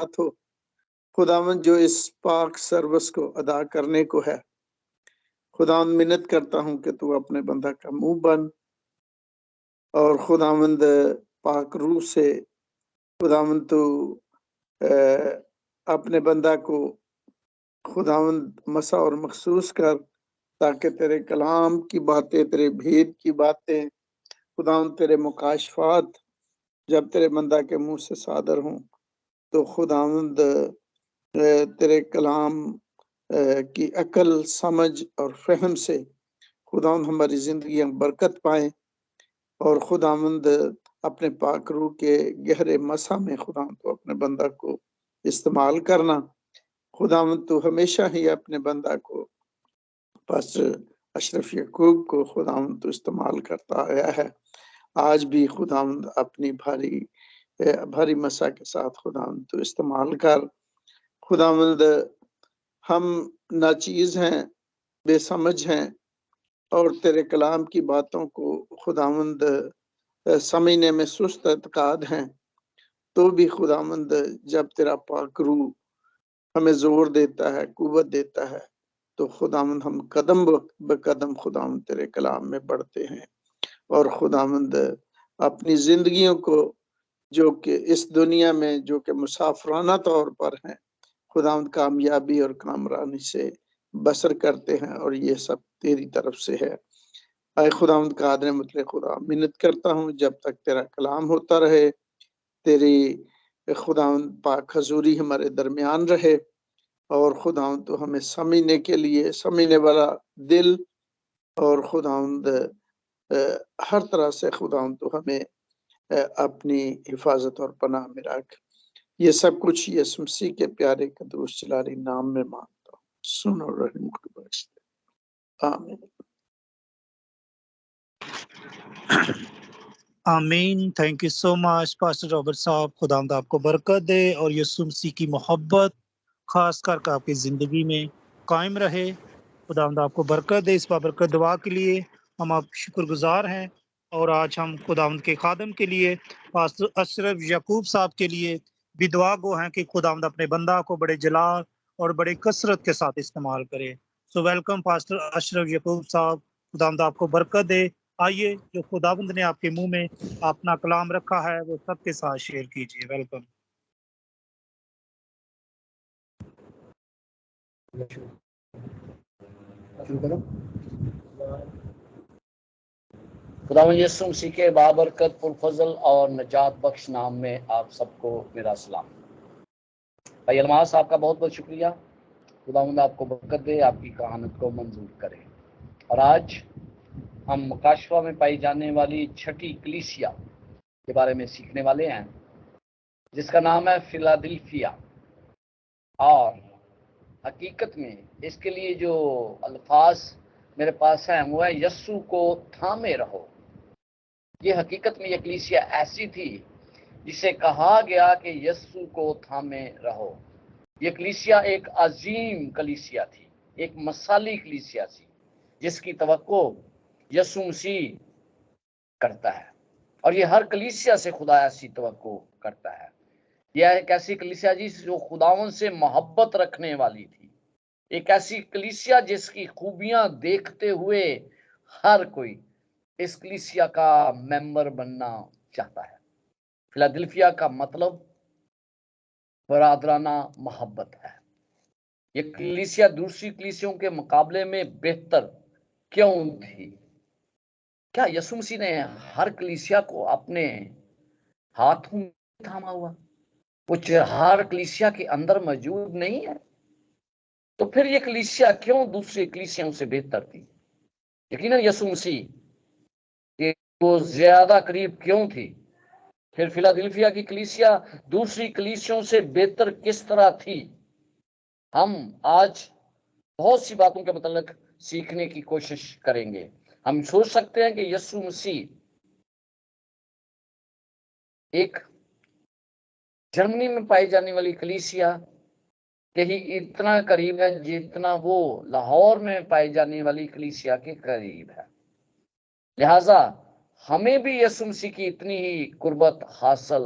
साथ हो। खुदावंद जो इस पाक सर्विस को अदा करने को है, खुदावंद मिन्नत करता हूं कि तू अपने बंदा का मुंह बन और खुदावंद पाक रूह से खुदावंद तू अपने बंदा को खुदावंद मसा और मखसूस कर, ताकि तेरे कलाम की बातें, तेरे भेद की बातें, खुदावंद तेरे मुकाशफात जब तेरे बंदा के मुंह से सादर हों, तो खुदावंद तेरे कलाम की अकल, समझ और फहम से खुदावंद हमारी जिंदगी बरकत पाए और खुदावंद अपने पाक रूह के गहरे मसा में खुदावंद तो अपने बंदा को इस्तेमाल करना। खुदावंद तो हमेशा ही अपने बंदा को पास्टर अशरफ यकूब को खुदावंद तो इस्तेमाल करता आया है। आज भी खुदावंद अपनी भारी मसा के साथ खुदावंद तो इस्तेमाल कर। खुदावंद हम नाचीज हैं, बेसमझ हैं और तेरे कलाम की बातों को खुदावंद समझने में सुस्त एतकाद हैं, तो भी खुदावंद जब तेरा पाक रूह हमें जोर देता है, कुव्वत देता है, तो खुदावंद हम कदम ब कदम खुदावंद तेरे कलाम में बढ़ते हैं और खुदावंद अपनी जिंदगियों को जो कि इस दुनिया में जो कि मुसाफराना तौर पर हैं, खुदावंद कामयाबी और कामरानी से बसर करते हैं और ये सब तेरी तरफ से है। आए खुदावंद कादर मतलब खुदा मिन्नत करता हूँ जब तक तेरा कलाम होता रहे, तेरी खुदावंद पाक हजूरी हमारे दरमियान रहे और खुदावंद तो हमें समझने के लिए समझने वाला दिल और खुदावंद हर तरह से खुदावंद तो हमें अपनी हिफाजत और पनाह में रख। ये सब कुछ यीशु मसीह के प्यारे कदूस जलाली नाम में मांगता हूँ, सुन और रहम के वास्ते, आमीन। आमीन। Thank you so much pastor Robert साहब। खुदावंद आपको बरकत दे और यीशु मसीह की मोहब्बत खास करके आपकी ज़िंदगी में कायम रहे। खुदावंद आपको बरकत दे। इस बाबरकत दुआ के लिए हम आप शुक्रगुजार हैं और आज हम खुदावंद के खादम के लिए पास्टर अशरफ यकूब साहब के लिए भी दुआ गो हैं कि खुदावंद अपने बंदा को बड़े जलाल और बड़े कसरत के साथ इस्तेमाल करे। सो वेलकम पास्टर अशरफ यकूब साहब, खुदावंद आपको बरकत दे। आइए, जो खुदावंद ने आपके मुंह में अपना कलाम रखा है वो सबके साथ शेयर कीजिए। वेलकम। खुदावंद यीशु मसीह के बाबरकत पुरफजल और नजात बख्श नाम में आप सबको मेरा सलाम। भाई अलमास, आपका बहुत बहुत शुक्रिया। खुदावंद आपको बरकत दे, आपकी कहानत को मंजूर करे। और आज हम मुकाशवा में पाई जाने वाली छठी कलीसिया के बारे में सीखने वाले हैं, जिसका नाम है फिलाडेल्फिया। और हकीकत में इसके लिए जो अल्फाज मेरे पास हैं वो है यस्सु को थामे रहो। ये हकीकत में ये कलीसिया ऐसी थी जिसे कहा गया कि यस्सु को थामे रहो। ये कलीसिया एक अजीम कलीसिया थी, एक मसाली कलीसिया थी जिसकी तवक्को यस्सु मसीह करता है और ये हर कलीसिया से खुदा ऐसी तवक्को करता है। यह एक ऐसी कलीसिया जी जो खुदावन से मोहब्बत रखने वाली थी, एक ऐसी कलीसिया जिसकी खूबियां देखते हुए हर कोई इस कलीसिया का मेंबर बनना चाहता है। फिलाडेल्फिया का मतलब बरादराना मोहब्बत है। ये कलीसिया दूसरी कलीसियों के मुकाबले में बेहतर क्यों थी? क्या यीशु मसीह ने हर कलीसिया को अपने हाथों में थामा हुआ? कुछ हर कलीसिया के अंदर मौजूद नहीं है, तो फिर ये कलीसिया क्यों दूसरी कलीसियाओं से बेहतर थी? यकीनन यीशु मसीह के वो ज्यादा करीब क्यों थी? फिर फिलाडेल्फिया की कलीसिया दूसरी कलीसियाओं से बेहतर किस तरह थी? हम आज बहुत सी बातों के मतलब सीखने की कोशिश करेंगे। हम सोच सकते हैं कि यीशु मसीह एक जर्मनी में पाई जाने वाली कलीसिया के ही इतना करीब है जितना वो लाहौर में पाई जाने वाली कलीसिया के करीब है। लिहाजा हमें भी यीशु मसीह की इतनी ही कुर्बत हासिल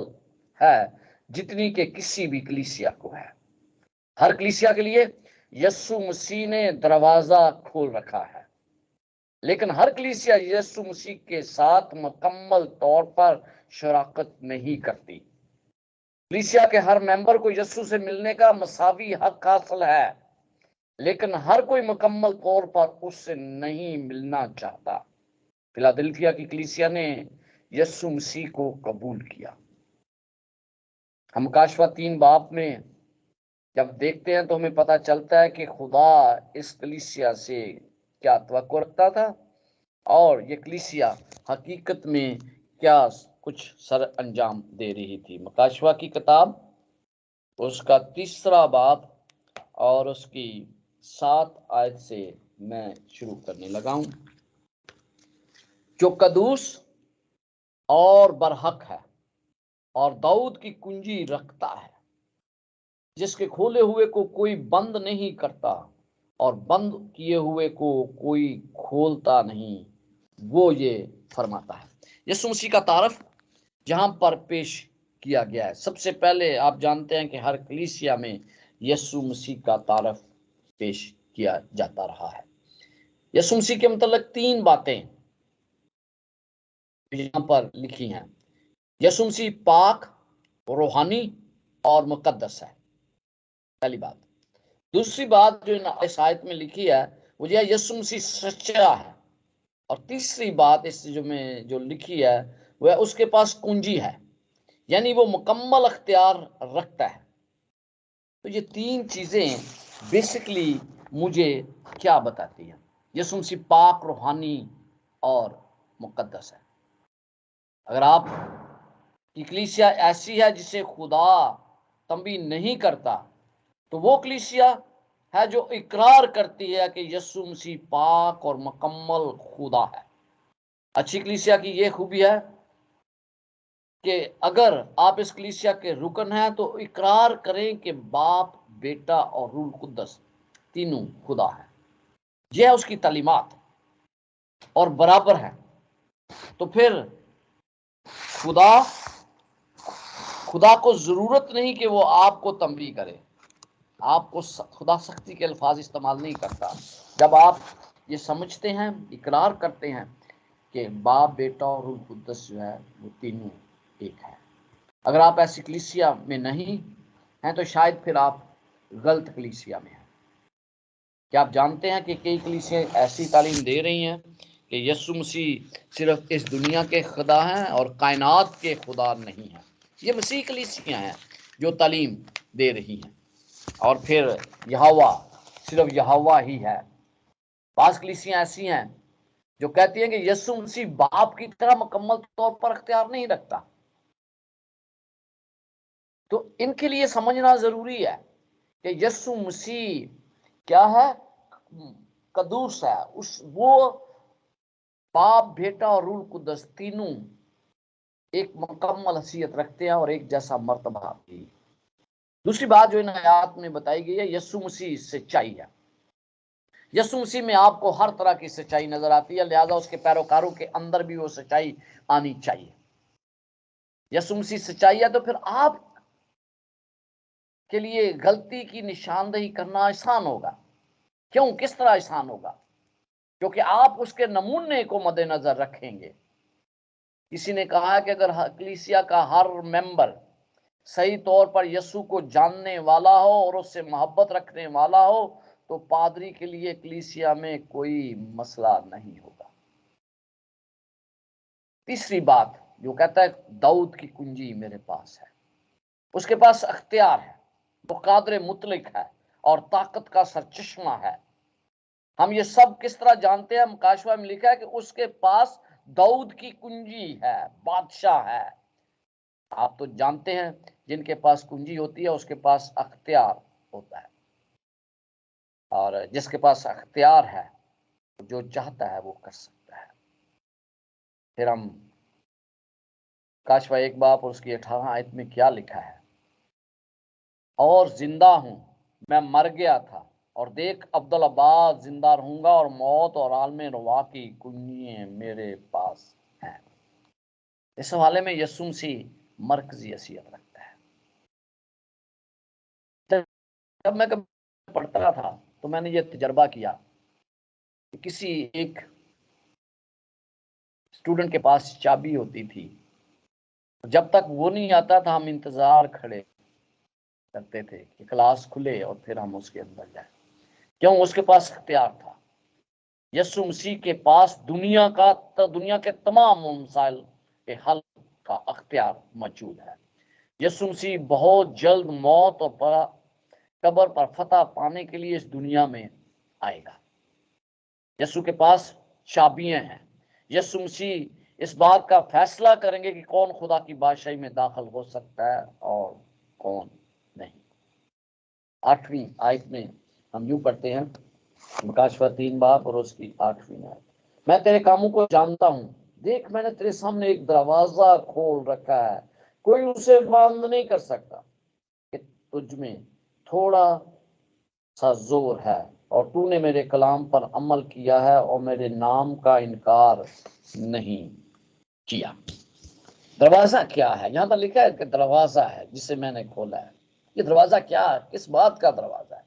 है जितनी के किसी भी कलीसिया को है। हर कलीसिया के लिए यीशु मसीह ने दरवाजा खोल रखा है, लेकिन हर कलीसिया यीशु मसीह के साथ मुकम्मल तौर पर शराकत नहीं करती। कलीसिया के हर मेंबर को यीशु से मिलने का मसावी हक हासिल है, लेकिन हर कोई मुकम्मल तौर पर उससे नहीं मिलना चाहता। फिलाडेल्फिया की कलीसिया ने यीशु मसीह को कबूल किया। हम काशवा 3 बाब में जब देखते हैं तो हमें पता चलता है कि खुदा इस कलीसिया से क्या तवक्को रखता था और ये कलीसिया हकीकत में क्या कुछ सर अंजाम दे रही थी। मकाशवा की किताब उसका 3 बाब और उसकी 7 आयत से मैं शुरू करने लगा हूं। जो कदूस और बरहक है और दाऊद की कुंजी रखता है, जिसके खोले हुए को कोई बंद नहीं करता और बंद किए हुए को कोई खोलता नहीं, वो ये फरमाता है। यीशु मसीह का तारफ जहां पर पेश किया गया है, सबसे पहले आप जानते हैं कि हर कलीसिया में यीशु मसीह का तारफ पेश किया जाता रहा है। यीशु मसीह के मतलब 3 बातें यहां पर लिखी हैं। यीशु मसीह पाक, रूहानी और मुकद्दस है, पहली बात। दूसरी बात जो इस आयत में लिखी है वो यह यीशु मसीह सच्चा है, और तीसरी बात इस जो लिखी है वह उसके पास कुंजी है, यानी वो मुकम्मल अख्तियार रखता है। तो ये 3 चीजें बेसिकली मुझे क्या बताती हैं? यीशु मसीह पाक, रूहानी और मुकद्दस है। अगर आप की कलीसिया ऐसी है जिसे खुदा तंबी नहीं करता, तो वो कलीसिया है जो इकरार करती है कि यीशु मसीह पाक और मुकम्मल खुदा है। अच्छी कलीसिया की यह खूबी है कि अगर आप इस कलीसिया के रुकन हैं तो इकरार करें कि बाप, बेटा और रूह कुद्दस तीनों खुदा है। यह उसकी तालीमात और बराबर है। तो फिर खुदा को जरूरत नहीं कि वो आपको तंबीह करे। आपको खुदा सख्ती के अल्फाज इस्तेमाल नहीं करता। जब आप ये समझते हैं, इकरार करते हैं कि बाप, बेटा और रूह कुद्दस जो है वो तीनों एक है। अगर आप ऐसी कलीसिया में नहीं हैं तो शायद फिर आप गलत कलीसिया में हैं। क्या आप जानते हैं कि कई कलीसियाँ ऐसी तालीम दे रही हैं कि यीशु मसीह सिर्फ इस दुनिया के खुदा हैं और कायनात के खुदा नहीं हैं? ये मसीह कलीसियाँ हैं जो तालीम दे रही हैं। और फिर यहोवा सिर्फ यहोवा ही है। बास कलीसियाँ ऐसी हैं जो कहती हैं कि यीशु मसीह बाप की तरह मुकम्मल तौर पर अख्तियार नहीं रखता। तो इनके लिए समझना जरूरी है कि यीशु मसीह क्या है? कदूस है। वो बाप, बेटा और रूह कुद्दस तीनों एक मुकम्मल हैसियत रखते हैं और एक जैसा मर्तबा भी। दूसरी बात जो इन आयत में बताई गई है, यीशु मसीह सच्चाई है। यीशु मसीह में आपको हर तरह की सच्चाई नजर आती है, लिहाजा उसके पैरोकारों के अंदर भी वो सच्चाई आनी चाहिए। यीशु मसीह सच्चाई है तो फिर आप के लिए गलती की निशानदेही करना आसान होगा। क्यों? किस तरह आसान होगा? क्योंकि आप उसके नमूने को मद्देनजर रखेंगे। किसी ने कहा है कि अगर कलीसिया का हर मेंबर सही तौर पर यीशु को जानने वाला हो और उससे मोहब्बत रखने वाला हो तो पादरी के लिए कलीसिया में कोई मसला नहीं होगा। तीसरी बात जो कहता है दाऊद की कुंजी मेरे पास है, उसके पास अख्तियार है, वो कादर मुतलक है और ताकत का सरचश्मा है। हम ये सब किस तरह जानते हैं? मुकाशवा में लिखा है कि उसके पास दाऊद की कुंजी है, बादशाह है। आप तो जानते हैं जिनके पास कुंजी होती है उसके पास अख्तियार होता है, और जिसके पास अख्तियार है जो चाहता है वो कर सकता है। फिर हम काशवा 1 बाब और उसकी 18 आयत में क्या लिखा है? और जिंदा हूं, मैं मर गया था और देख अब्दुल जिंदा रहूंगा और मौत और आलम रवा की कुंजियां मेरे पास हैं। इस हवाले में यीशु मसीह मरकजी हैसियत रखता है। जब मैं कभी पढ़ता था तो मैंने ये तजर्बा किया कि किसी एक स्टूडेंट के पास चाबी होती थी, जब तक वो नहीं आता था हम इंतजार खड़े करते थे कि क्लास खुले और फिर हम उसके अंदर जाए। क्यों? उसके पास इख्तियार था। यीशु मसीह के पास दुनिया के तमाम मसाइल के हल का अख्तियार मौजूद है। यीशु मसीह बहुत जल्द मौत और कब्र पर फतह पाने के लिए इस दुनिया में आएगा। यीशु के पास चाबियां हैं। यीशु मसीह इस बात का फैसला करेंगे कि कौन खुदा की बादशाही में दाखिल हो सकता है और कौन नहीं। 8वीं आयत में हम यूं पढ़ते हैं, मुकाशवा 3 बाब और उसकी 8वीं आयत। मैं तेरे कामों को जानता हूं, देख मैंने तेरे सामने एक दरवाजा खोल रखा है, कोई उसे बंद नहीं कर सकता। कि तुझ में थोड़ा सा जोर है और तूने मेरे कलाम पर अमल किया है और मेरे नाम का इनकार नहीं किया। दरवाजा क्या है? यहां पर लिखा है कि दरवाजा है जिसे मैंने खोला है। ये दरवाजा क्या है? किस बात का दरवाजा है?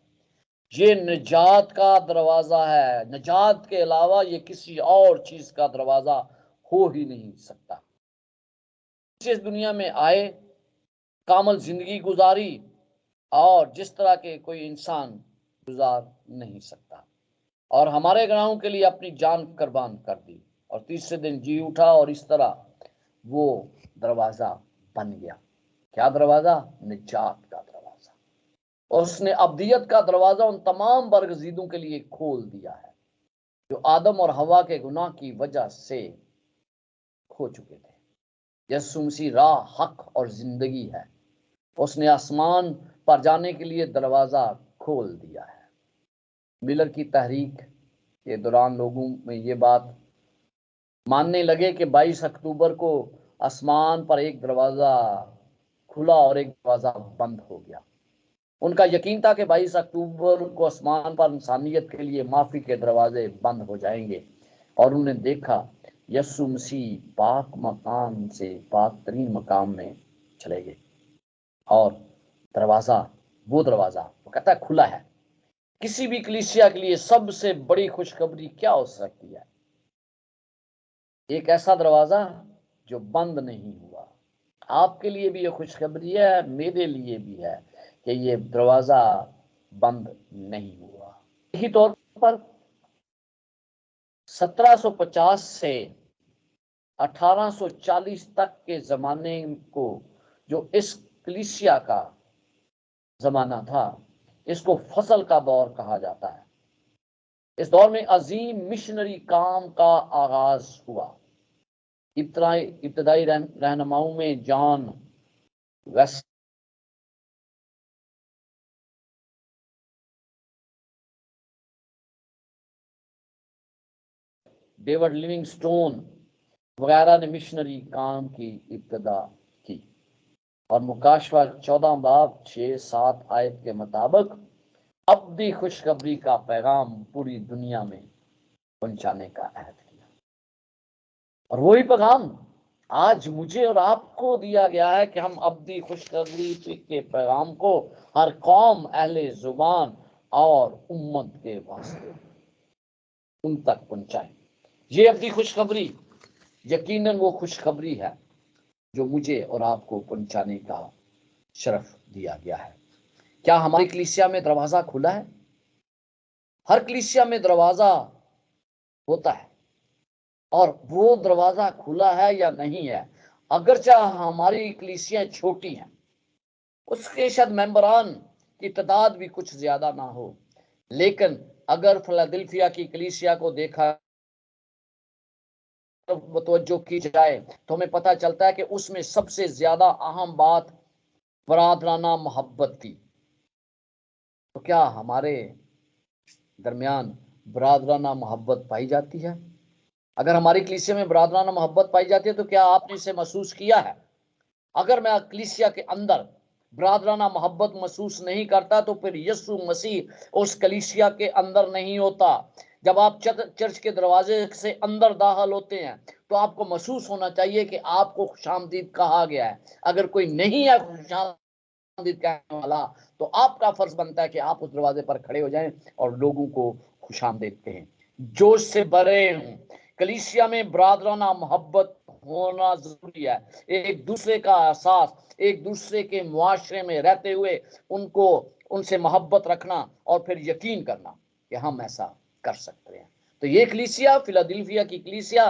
ये निजात का दरवाजा है। निजात के अलावा ये किसी और चीज का दरवाजा हो ही नहीं सकता। इस दुनिया में आए, कामल जिंदगी गुजारी और जिस तरह के कोई इंसान गुजार नहीं सकता, और हमारे गुनाहों के लिए अपनी जान कुर्बान कर दी और तीसरे दिन जी उठा, और इस तरह वो दरवाजा बन गया। क्या दरवाजा? निजात का दरवाजा। और उसने अब्दियत का दरवाजा उन तमाम बरगजीदों के लिए खोल दिया है जो आदम और हवा के गुनाह की वजह से खो चुके थे। यीशु मसीह राह, हक और जिंदगी है। उसने आसमान पर जाने के लिए दरवाजा खोल दिया है। मिलर की तहरीक के दौरान लोगों में ये बात मानने लगे कि 22 अक्टूबर को आसमान पर एक दरवाजा खुला और एक दरवाजा बंद हो गया। उनका यकीन था कि 22 अक्टूबर को आसमान पर इंसानियत के लिए माफी के दरवाजे बंद हो जाएंगे, और उन्होंने देखा यीशु मसीह पाक मकाम से पाक तरीन मकाम में चले गए, और वो दरवाजा वो कहता है खुला है। किसी भी कलीसिया के लिए सबसे बड़ी खुशखबरी क्या हो सकती है? एक ऐसा दरवाजा जो बंद नहीं हुआ। आपके लिए भी ये खुशखबरी है, मेरे लिए भी है कि ये दरवाजा बंद नहीं हुआ। इसी तौर पर 1750 से 1840 तक के जमाने को, जो इस कलीसिया का जमाना था, इसको फसल का दौर कहा जाता है। इस दौर में अजीम मिशनरी काम का आगाज हुआ। इब्तदाई रहनुमाओं में जॉन वेस्ट, डेविड लिविंगस्टोन वगैरह ने मिशनरी काम की इब्तदा की। और मुकाशवा 14 बाब 6-7 आयत के मुताबिक अब्दी खुशखबरी का पैगाम पूरी दुनिया में पहुंचाने का अहद किया। और वही पैगाम आज मुझे और आपको दिया गया है कि हम अब्दी खुशखबरी के पैगाम को हर कौम, अहले जुबान और उम्मत के वास्ते उन तक पहुंचाएं। ये अब्दी खुशखबरी यकीनन वो खुशखबरी है जो मुझे और आपको पहुंचाने का शरफ दिया गया है। क्या हमारी कलीसिया में दरवाजा खुला है? हर कलीसिया में दरवाजा होता है, और वो दरवाजा खुला है या नहीं है। अगरचा हमारी कलीसियां छोटी हैं, उसके शायद मेंबरान की तादाद भी कुछ ज्यादा ना हो, लेकिन अगर फिलाडेल्फिया की कलीसिया को देखा तवज्जो की जाए तो हमें पता चलता है कि उसमें सबसे ज्यादा अहम बात बरादराना मोहब्बत थी। तो क्या हमारे दरमियान बरादराना मोहब्बत पाई जाती है? अगर हमारी कलीसिया में बरादराना मोहब्बत पाई जाती है तो क्या आपने इसे महसूस किया है? अगर मैं कलीसिया के अंदर बरादराना मोहब्बत महसूस नहीं करता तो फिर यीशु मसीह उस कलीसिया के अंदर नहीं होता। जब आप चर्च के दरवाजे से अंदर दाखिल होते हैं तो आपको महसूस होना चाहिए कि आपको खुशामदीद कहा गया है। अगर कोई नहीं है आमदीद कहने वाला, तो आपका फर्ज बनता है कि आप उस दरवाजे पर खड़े हो जाएं और लोगों को खुशामदीद कहें, जोश से भरे हों। कलीसिया में बरादराना मोहब्बत होना जरूरी है। एक दूसरे का एहसास, एक दूसरे के मुआशरे में रहते हुए उनसे मोहब्बत रखना और फिर यकीन करना कि हम ऐसा कर सकते हैं। तो ये कलीसिया, फिलाडेल्फिया की कलीसिया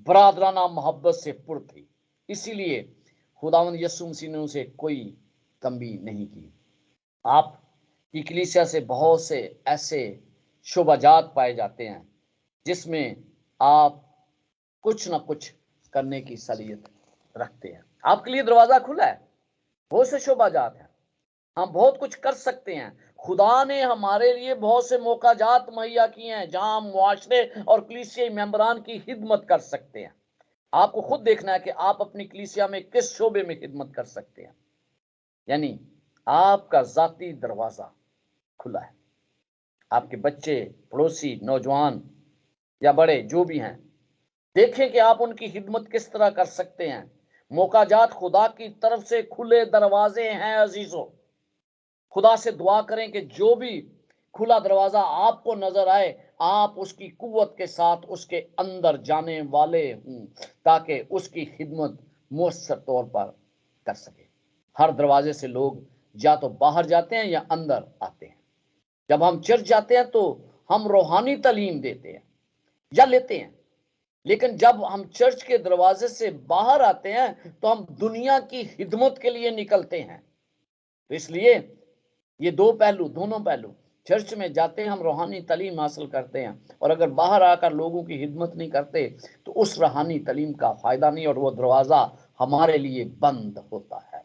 बरादराना मोहब्बत से पुर थी, इसीलिए खुदावंद यीशु मसीह ने उसे कोई कमी नहीं की। आप की कलीसिया से बहुत से ऐसे शोभाजात पाए जाते हैं जिसमें आप कुछ ना कुछ करने की सलीयत रखते हैं। आपके लिए दरवाजा खुला है, बहुत से शोभाजात हैं, हम बहुत कुछ कर सकते हैं। खुदा ने हमारे लिए बहुत से मौकाजात मुहैया किए हैं जहां हम मुआशरे और कलीसियाई मेंबरान की खिदमत कर सकते हैं। आपको खुद देखना है कि आप अपनी कलीसिया में किस शोबे में खिदमत कर सकते हैं। यानी आपका जाती दरवाजा खुला है। आपके बच्चे, पड़ोसी, नौजवान या बड़े जो भी हैं, देखें कि आप उनकी खिदमत किस तरह कर सकते हैं। मौकाजात खुदा की तरफ से खुले दरवाजे हैं अजीजों। खुदा से दुआ करें कि जो भी खुला दरवाजा आपको नजर आए, आप उसकी कुव्वत के साथ उसके अंदर जाने वाले हों ताकि उसकी खिदमत मुयस्सर तौर पर कर सके। हर दरवाजे से लोग या तो बाहर जाते हैं या अंदर आते हैं। जब हम चर्च जाते हैं तो हम रूहानी तालीम देते हैं या लेते हैं, लेकिन जब हम चर्च के दरवाजे से बाहर आते हैं तो हम दुनिया की खिदमत के लिए निकलते हैं। तो इसलिए ये दो पहलू, दोनों पहलू, चर्च में जाते हैं हम रूहानी तालीम हासिल करते हैं, और अगर बाहर आकर लोगों की खिदमत नहीं करते तो उस रूहानी तालीम का फायदा नहीं और वो दरवाजा हमारे लिए बंद होता है।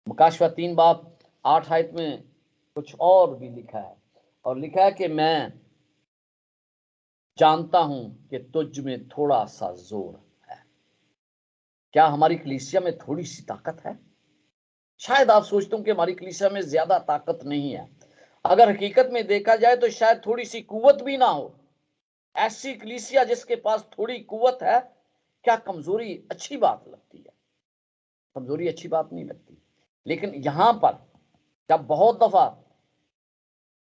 मुकाशवा 3 बाब 8 आयत में कुछ और भी लिखा है, और लिखा है कि मैं जानता हूं कि तुझ में थोड़ा सा जोर है। क्या हमारी कलीसिया में थोड़ी सी ताकत है? शायद आप सोचते हो कि हमारी कलीसिया में ज्यादा ताकत नहीं है। अगर हकीकत में देखा जाए तो शायद थोड़ी सी कुव्वत भी ना हो। ऐसी कलीसिया जिसके पास थोड़ी कुव्वत है, क्या कमजोरी अच्छी बात लगती है? कमजोरी अच्छी बात नहीं लगती। लेकिन यहां पर जब बहुत दफा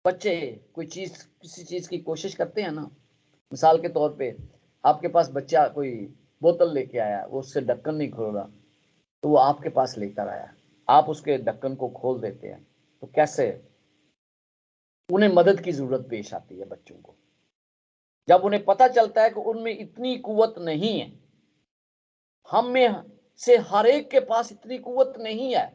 बच्चे कोई चीज, किसी चीज की कोशिश करते हैं ना, मिसाल के तौर पे आपके पास बच्चा कोई बोतल लेके आया, वो उससे ढक्कन नहीं खोल रहा, तो वो आपके पास लेकर आया, आप उसके ढक्कन को खोल देते हैं, तो कैसे उन्हें मदद की जरूरत पेश आती है बच्चों को। जब उन्हें पता चलता है कि उनमें इतनी कुव्वत नहीं है, हम में से हर एक के पास इतनी कुव्वत नहीं है,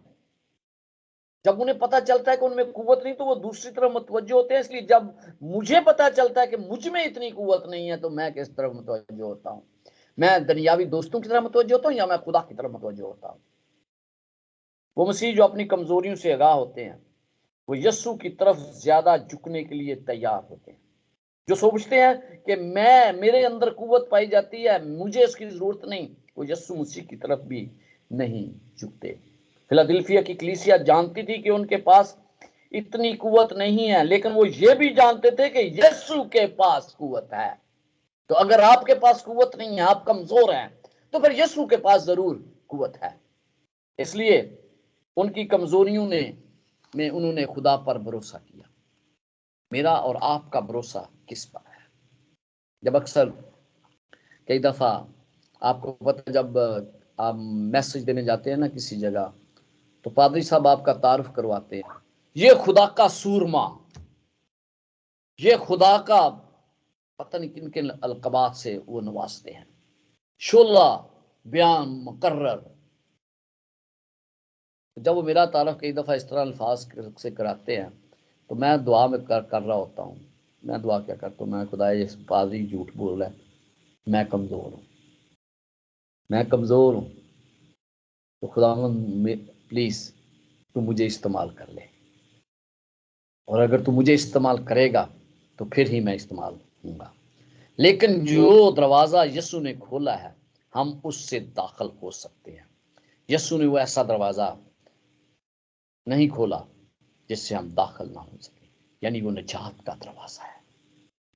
जब उन्हें पता चलता है कि उनमें कुव्वत नहीं तो वो दूसरी तरफ मुतवज्जो होते हैं। इसलिए जब मुझे पता चलता है कि मुझ में इतनी कुव्वत नहीं है तो मैं किस तरफ मुतवज्जो होता हूँ? मैं दुनियावी दोस्तों की तरफ मुतवज्जो होता हूँ या मैं खुदा की तरफ मुतवज्जो होता हूँ? वो मसीह जो अपनी कमजोरियों से आगाह होते हैं, वो यस्सु की तरफ ज्यादा झुकने के लिए तैयार होते हैं। जो सोचते हैं कि मेरे अंदर कुव्वत पाई जाती है, मुझे इसकी जरूरत नहीं, वो यस्सु मसीह की तरफ भी नहीं झुकते। फिलाडेल्फिया की कलीसिया जानती थी कि उनके पास इतनी कुव्वत नहीं है, लेकिन वो ये भी जानते थे कि यीशु के पास कुव्वत है। तो अगर आपके पास कुव्वत नहीं है, आप कमजोर हैं, तो फिर यीशु के पास जरूर कुव्वत है। इसलिए उनकी कमजोरियों में उन्होंने खुदा पर भरोसा किया। मेरा और आपका भरोसा किस पर है? जब अक्सर कई दफा आपको पता, जब आप मैसेज देने जाते हैं ना किसी जगह, तो पादरी साहब आपका तारुफ करवाते हैं, ये खुदा का सूरमा, ये खुदा का, पता नहीं किन किन अलकबात से वो नवाजते हैं, शोला, बयान, मुकर्रर। जब वो मेरा तारुफ कई दफा इस तरह अल्फाज से कराते हैं तो मैं दुआ में कर रहा होता हूँ। मैं दुआ क्या करता हूँ, मैं खुदा ये पादरी झूठ बोल रहा है, मैं कमजोर हूँ, मैं कमजोर हूँ, तो खुदा प्लीज तू मुझे इस्तेमाल कर ले, और अगर तू मुझे इस्तेमाल करेगा तो फिर ही मैं इस्तेमाल होऊंगा। लेकिन जो दरवाजा यीशु ने खोला है, हम उससे दाखिल हो सकते हैं। यीशु ने वो ऐसा दरवाजा नहीं खोला जिससे हम दाखिल ना हो सके, यानी वो निजात का दरवाजा है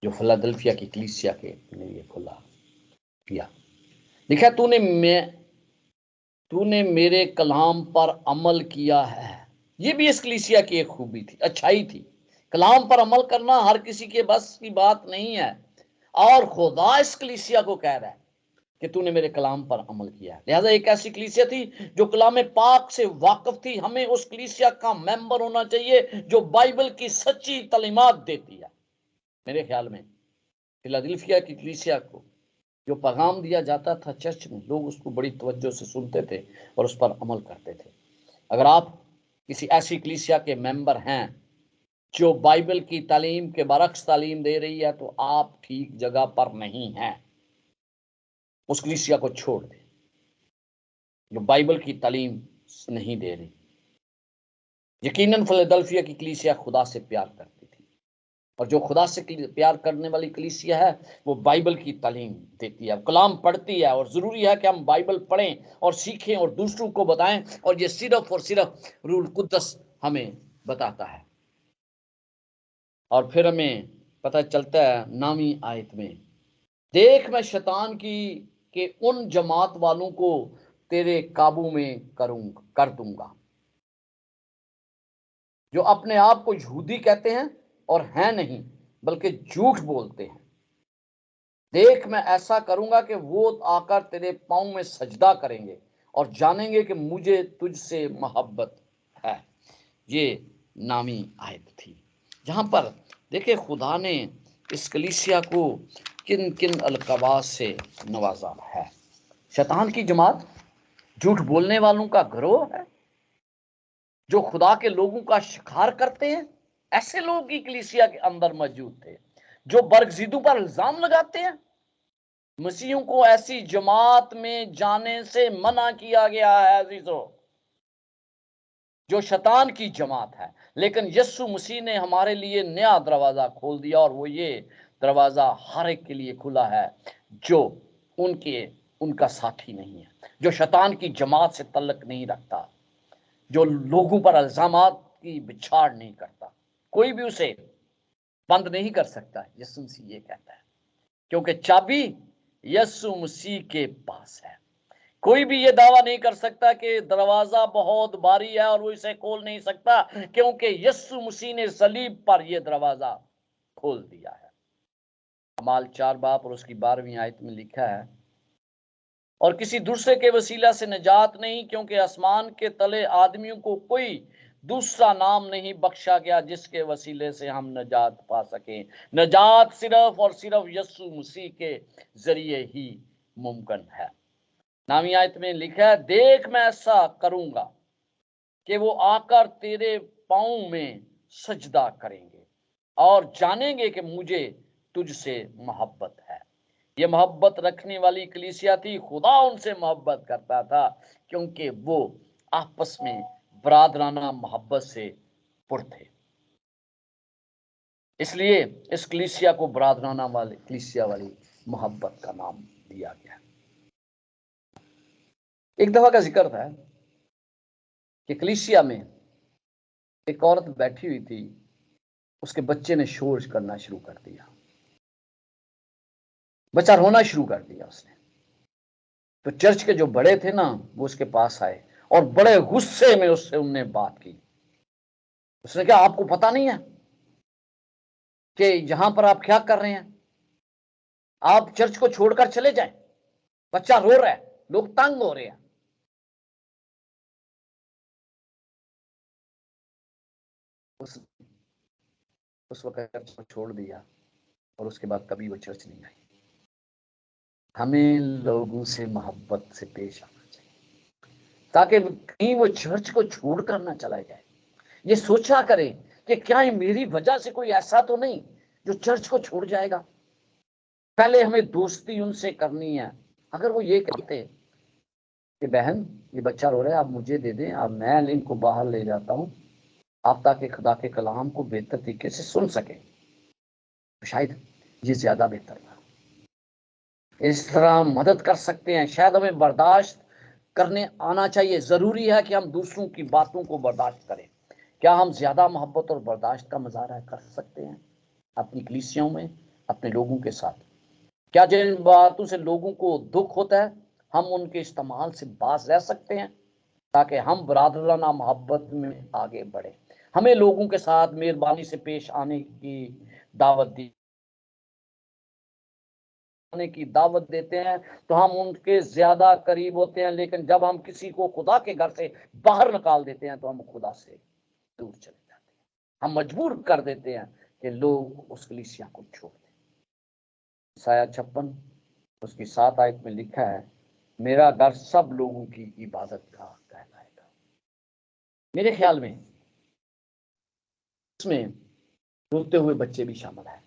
जो फिलाडेल्फिया की कलीसिया के लिए खुला किया। लिखा, तूने तूने मेरे कलाम पर अमल किया है। ये भी इस कलीसिया की एक खूबी थी, अच्छाई थी। कलाम पर अमल करना हर किसी के बस की बात नहीं है, और खुदा इस कलीसिया को कह रहा है कि तूने मेरे कलाम पर अमल किया। लिहाजा एक ऐसी कलीसिया थी जो कलाम पाक से वाकिफ थी। हमें उस कलीसिया का मेंबर होना चाहिए जो बाइबल की सच्ची तालीमात देती है। मेरे ख्याल में फिलाडेल्फिया की कलीसिया को जो पैगाम दिया जाता था चर्च में, लोग उसको बड़ी तवज्जो से सुनते थे और उस पर अमल करते थे। अगर आप किसी ऐसी कलीसिया के मेंबर हैं जो बाइबल की तालीम के बरक्स तालीम दे रही है, तो आप ठीक जगह पर नहीं हैं। उस कलीसिया को छोड़ दें जो बाइबल की तालीम नहीं दे रही। यकीनन फिलाडेल्फिया की कलीसिया खुदा से प्यार करती थी, और जो खुदा से प्यार करने वाली कलीसिया है वो बाइबल की तालीम देती है, कलाम पढ़ती है। और ज़रूरी है कि हम बाइबल पढ़ें और सीखें और दूसरों को बताएं, और ये सिर्फ और सिर्फ रूल कुद्दस हमें बताता है। और फिर हमें पता चलता है 9वीं आयत में, देख मैं शैतान की के उन जमात वालों को तेरे काबू में कर दूंगा जो अपने आप को यहूदी कहते हैं और हैं नहीं बल्कि झूठ बोलते हैं। देख मैं ऐसा करूंगा कि वो आकर तेरे पांव में सजदा करेंगे और जानेंगे कि मुझे तुझसे मोहब्बत है। ये 9वीं आयत थी, जहां पर देखिए खुदा ने इस कलीसिया को किन किन अलकबात से नवाजा है। शैतान की जमात, झूठ बोलने वालों का गिरोह है जो खुदा के लोगों का शिकार करते हैं। ऐसे लोग की कलीसिया के अंदर मौजूद थे जो बरगजीदों पर इल्जाम लगाते हैं। मसीहों को ऐसी जमात में जाने से मना किया गया है अजीजों, जो शैतान की जमात है। लेकिन यीशु मसीह ने हमारे लिए नया दरवाजा खोल दिया, और वो ये दरवाजा हर एक के लिए खुला है जो उनका साथी नहीं है, जो शैतान की जमात से तल्लुक नहीं रखता, जो लोगों पर इल्जामात की बिछाड़ नहीं करता। कोई भी उसे बंद नहीं कर सकता, यीशु मसीह ये कहता है, क्योंकि चाबी यीशु मसीह के पास है। कोई भी ये दावा नहीं कर सकता कि दरवाजा बहुत भारी है और वो इसे खोल नहीं सकता, क्योंकि यीशु मसीह ने सलीब पर यह दरवाजा खोल दिया है। अमाल 4 बाब और उसकी 12वीं आयत में लिखा है, और किसी दूसरे के वसीला से निजात नहीं, क्योंकि आसमान के तले आदमियों को कोई दूसरा नाम नहीं बख्शा गया जिसके वसीले से हम निजात पा सकें। निजात सिर्फ और सिर्फ यीशु मसीह के जरिए ही मुमकिन है। 9वीं आयत में लिखा है, देख मैं ऐसा करूंगा कि वो आकर तेरे पांव में सजदा करेंगे और जानेंगे कि मुझे तुझसे मोहब्बत है। ये मोहब्बत रखने वाली कलीसिया थी, खुदा उनसे मोहब्बत करता था क्योंकि वो आपस में बरादराना मोहब्बत से पुर थे। इसलिए इस कलीसिया को बरादराना वाली कलीसिया वाली मोहब्बत का नाम दिया गया। एक दफा का जिक्र था कि कलीसिया में एक औरत बैठी हुई थी, उसके बच्चे ने शोर करना शुरू कर दिया, बच्चा रोना शुरू कर दिया उसने। तो चर्च के जो बड़े थे ना, वो उसके पास आए और बड़े गुस्से में उससे उनने बात की। उसने कहा, आपको पता नहीं है कि यहां पर आप क्या कर रहे हैं? आप चर्च को छोड़कर चले जाएं, बच्चा रो रहा है, लोग तंग हो रहे हैं। उस वक्त चर्च को छोड़ दिया और उसके बाद कभी वो चर्च नहीं आई। हमें लोगों से मोहब्बत से पेश आना चाहिए ताकि कहीं वो चर्च को छोड़कर ना चला जाए। ये सोचा करे कि क्या मेरी वजह से कोई ऐसा तो नहीं जो चर्च को छोड़ जाएगा। पहले हमें दोस्ती उनसे करनी है। अगर वो ये कहते कि बहन ये बच्चा रो रहा है, आप मुझे दे दें, अब मैं इनको बाहर ले जाता हूं, आप ताकि खुदा के कलाम को बेहतर तरीके से सुन सके, तो शायद ये ज्यादा बेहतर था। इस तरह मदद कर सकते हैं। शायद हमें बर्दाश्त करने आना चाहिए। जरूरी है कि हम दूसरों की बातों को बर्दाश्त करें। क्या हम ज्यादा मोहब्बत और बर्दाश्त का मुजाहरा कर सकते हैं अपनी कलीसियाओं में, अपने लोगों के साथ? क्या जिन बातों से लोगों को दुख होता है हम उनके इस्तेमाल से बाज रह सकते हैं ताकि हम बरादराना मोहब्बत में आगे बढ़े। हमें लोगों के साथ मेहरबानी से पेश आने की दावत देते हैं तो हम उनके ज्यादा करीब होते हैं, लेकिन जब हम किसी को खुदा के घर से बाहर निकाल देते हैं तो हम खुदा से दूर चले जाते हैं। हम मजबूर कर देते हैं कि लोग उस कलीसिया को छोड़ दें। ईसाया 56 उसकी 7 आयत में लिखा है, मेरा घर सब लोगों की इबादत का कहलाएगा। मेरे ख्याल में इसमें रोते हुए बच्चे भी शामिल हैं।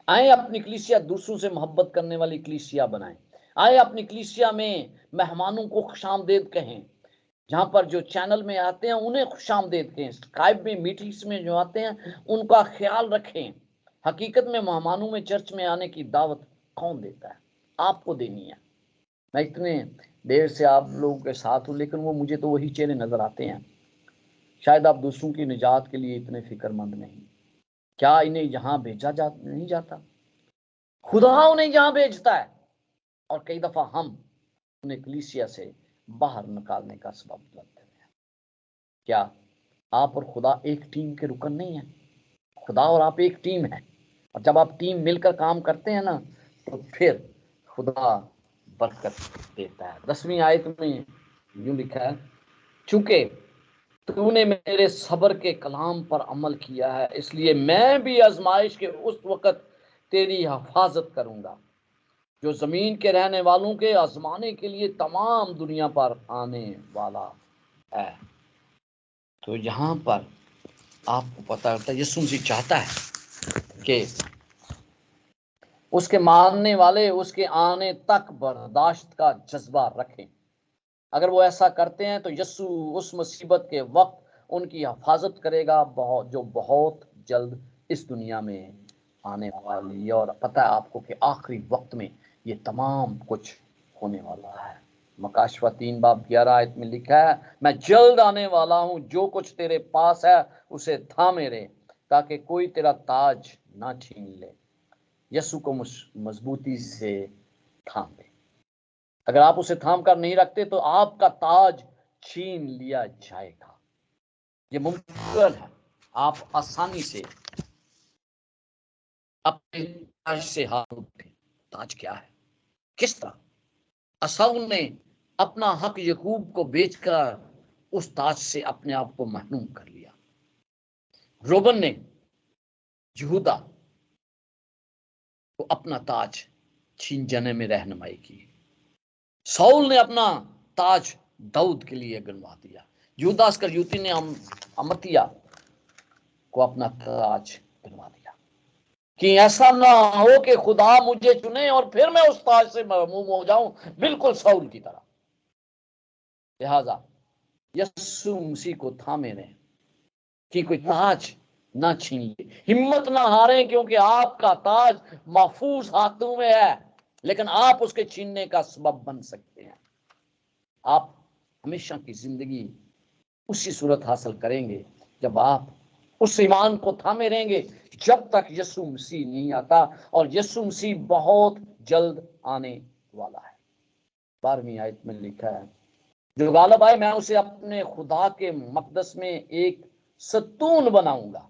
आए अपनी कलीसिया दूसरों से मोहब्बत करने वाली कलीसिया बनाएं। आए अपनी कलीसिया में मेहमानों को खुशामदीद कहें। जहां पर जो चैनल में आते हैं उन्हें खुशामदीद कहें। स्काइप में मीटिंग्स में जो आते हैं उनका ख्याल रखें। हकीकत में मेहमानों में चर्च में आने की दावत कौन देता है? आपको देनी है। मैं इतने देर से आप लोगों के साथ हूं, लेकिन वो मुझे तो वही चेहरे नजर आते हैं। शायद आप दूसरों की निजात के लिए इतने फिक्रमंद नहीं। क्या इन्हें यहां भेजा नहीं जाता? खुदा उन्हें यहां भेजता है और कई दफा हम उन्हें कलीसिया से बाहर निकालने का सबब बनते हैं। क्या आप और खुदा एक टीम के रुकन नहीं है? खुदा और आप एक टीम है, और जब आप टीम मिलकर काम करते हैं ना तो फिर खुदा बरकत देता है। 10वीं आयत में यूं लिखा है, चूंकि तूने मेरे सब्र के कलाम पर अमल किया है, इसलिए मैं भी आजमाइश के उस वक्त तेरी हिफाजत करूंगा जो जमीन के रहने वालों के आजमाने के लिए तमाम दुनिया पर आने वाला है। तो यहाँ पर आपको पता होता है यीशु मसीह चाहता है कि उसके मानने वाले उसके आने तक बर्दाश्त का जज्बा रखें। अगर वो ऐसा करते हैं तो यीशु उस मुसीबत के वक्त उनकी हिफाजत करेगा जो बहुत जल्द इस दुनिया में आने वाली है। और पता है आपको कि आखिरी वक्त में ये तमाम कुछ होने वाला है। मकाशवा 3:11 आयत में लिखा है, मैं जल्द आने वाला हूं, जो कुछ तेरे पास है उसे थामे रहे ताकि कोई तेरा ताज ना छीन ले। यीशु को मजबूती से थाम ले। अगर आप उसे थाम कर नहीं रखते तो आपका ताज छीन लिया जाएगा। ये मुमकिन है। आप आसानी से अपने ताज से हाथ उठे। ताज क्या है? किस तरह असाउल ने अपना हक यकूब को बेचकर उस ताज से अपने आप को महरूम कर लिया। रोबन ने यहूदा को अपना ताज छीन जाने में रहनुमाई की। साउल ने अपना ताज दाऊद के लिए गिनवा दिया। यूदा इस्करियोती ने अमतिया को अपना ताज गिनवा दिया। कि ऐसा ना हो कि खुदा मुझे चुने और फिर मैं उस ताज से महरूम हो जाऊं, बिल्कुल साउल की तरह। लिहाजा यीशु मसीह को थामे रहें कि कोई ताज ना छीन ले। हिम्मत ना हारें, क्योंकि आपका ताज महफूज हाथों में है, लेकिन आप उसके छीनने का सबब बन सकते हैं। आप हमेशा की जिंदगी उसी सूरत हासिल करेंगे जब आप उस ईमान को थामे रहेंगे जब तक यीशु मसीह नहीं आता, और यीशु मसीह बहुत जल्द आने वाला है। 12वीं आयत में लिखा है, जो गालिब आए मैं उसे अपने खुदा के मकदस में एक सतून बनाऊंगा,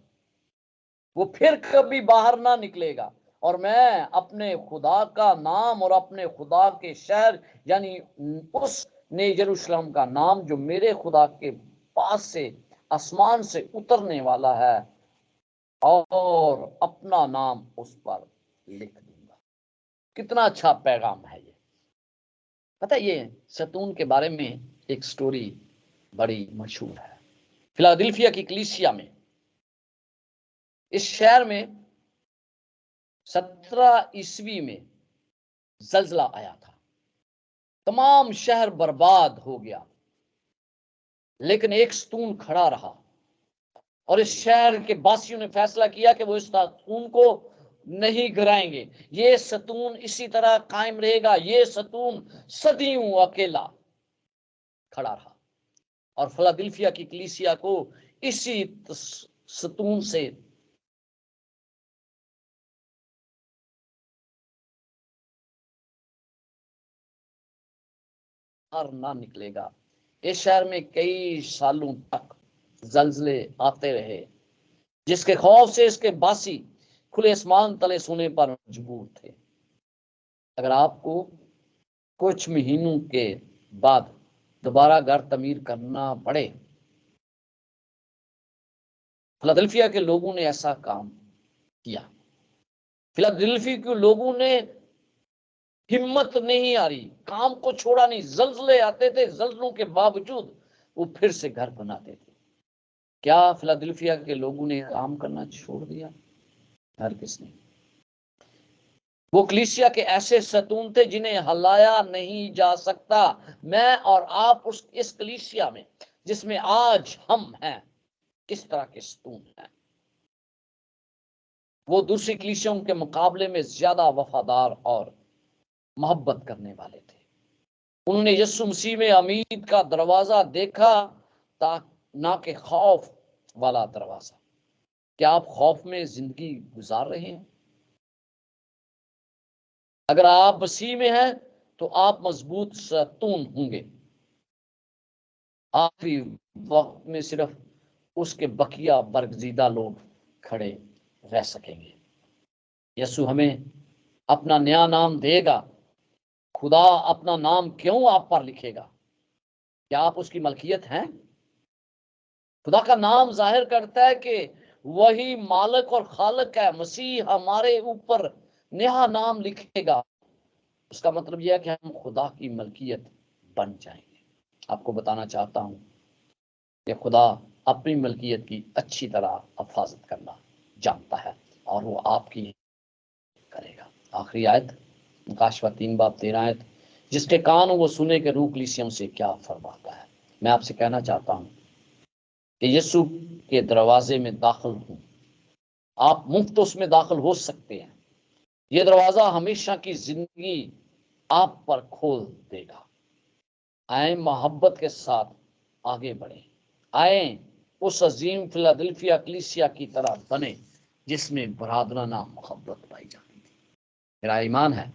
वो फिर कभी बाहर ना निकलेगा, और मैं अपने खुदा का नाम और अपने खुदा के शहर यानी उस ने यरूशलेम का नाम जो मेरे खुदा के पास से आसमान से उतरने वाला है, और अपना नाम उस पर लिख दूंगा। कितना अच्छा पैगाम है ये। पता है ये सतून के बारे में एक स्टोरी बड़ी मशहूर है। फिलाडेल्फिया की कलीसिया में, इस शहर में 17 ईस्वी में जलजला आया था। तमाम शहर बर्बाद हो गया, लेकिन एक सतून खड़ा रहा, और इस शहर के वासियों ने फैसला किया कि वो इस सतून को नहीं गिराएंगे। ये सतून इसी तरह कायम रहेगा। ये सतून सदियों अकेला खड़ा रहा, और फिलाडेल्फिया की कलीसिया को इसी सतून से बाहर ना निकलेगा। इस शहर में कई सालों तक जल्जले आते रहे, जिसके खौफ से इसके बासी खुले आसमान तले सोने पर मजबूर थे। अगर आपको कुछ महीनों के बाद दोबारा घर तमीर करना पड़े, फिलाडेल्फिया के लोगों ने ऐसा काम किया। फिलाडेल्फिया के लोगों ने हिम्मत नहीं आ रही, काम को छोड़ा नहीं। जल्जले आते थे, जल्जलों के बावजूद वो फिर से घर बनाते थे। क्या फिलाडेल्फिया के लोगों ने काम करना छोड़ दिया? हर किसने। वो कलीसिया के ऐसे सतून थे जिन्हें हिलाया नहीं जा सकता। मैं और आप इस कलीसिया में, जिसमें आज हम हैं, किस तरह के सतून हैं। वो दूसरी कलीसियों के मुकाबले में ज्यादा वफादार और मोहब्बत करने वाले थे। उन्होंने यीशु मसीह में उम्मीद का दरवाजा देखा, ना कि खौफ वाला दरवाजा। क्या आप खौफ में जिंदगी गुजार रहे हैं? अगर आप मसीह में हैं तो आप मजबूत सतून होंगे। आखिरी वक्त में सिर्फ उसके बकिया बरगजीदा लोग खड़े रह सकेंगे। यीशु हमें अपना नया नाम देगा। खुदा अपना नाम क्यों आप पर लिखेगा? क्या आप उसकी मलकियत हैं? खुदा का नाम जाहिर करता है कि वही मालिक और खालिक है। मसीह हमारे ऊपर नया नाम लिखेगा। उसका मतलब यह है कि हम खुदा की मलकियत बन जाएंगे। आपको बताना चाहता हूं कि खुदा अपनी मलकियत की अच्छी तरह हिफाजत करना जानता है और वो आपकी करेगा। आखिरी आयत मुकाशवा 3:13 आयत, जिसके कान वो सुने के रूह कलीसियों से क्या फरमाता है। मैं आपसे कहना चाहता हूं कि यीशु के दरवाजे में दाखिल हूं। आप मुफ्त उसमें दाखिल हो सकते हैं। यह दरवाजा हमेशा की जिंदगी आप पर खोल देगा। आए मोहब्बत के साथ आगे बढ़े। आए उस अजीम फिलाडेल्फिया कलीसिया की तरह बने जिसमें बरादराना मोहब्बत पाई जाती थी। मेरा ईमान है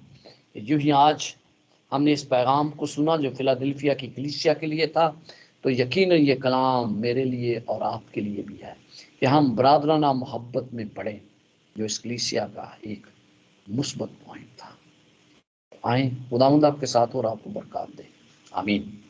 कि यूं ही आज हमने इस पैगाम को सुना जो फिलाडेल्फिया की कलीसिया के लिए था, तो यकीनन ये कलाम मेरे लिए और आपके लिए भी है कि हम बरादराना मोहब्बत में पढ़ें, जो इस कलीसिया का एक मुस्बत पॉइंट था। आए खुदावंद आपके साथ और आपको बरकत दे। आमीन।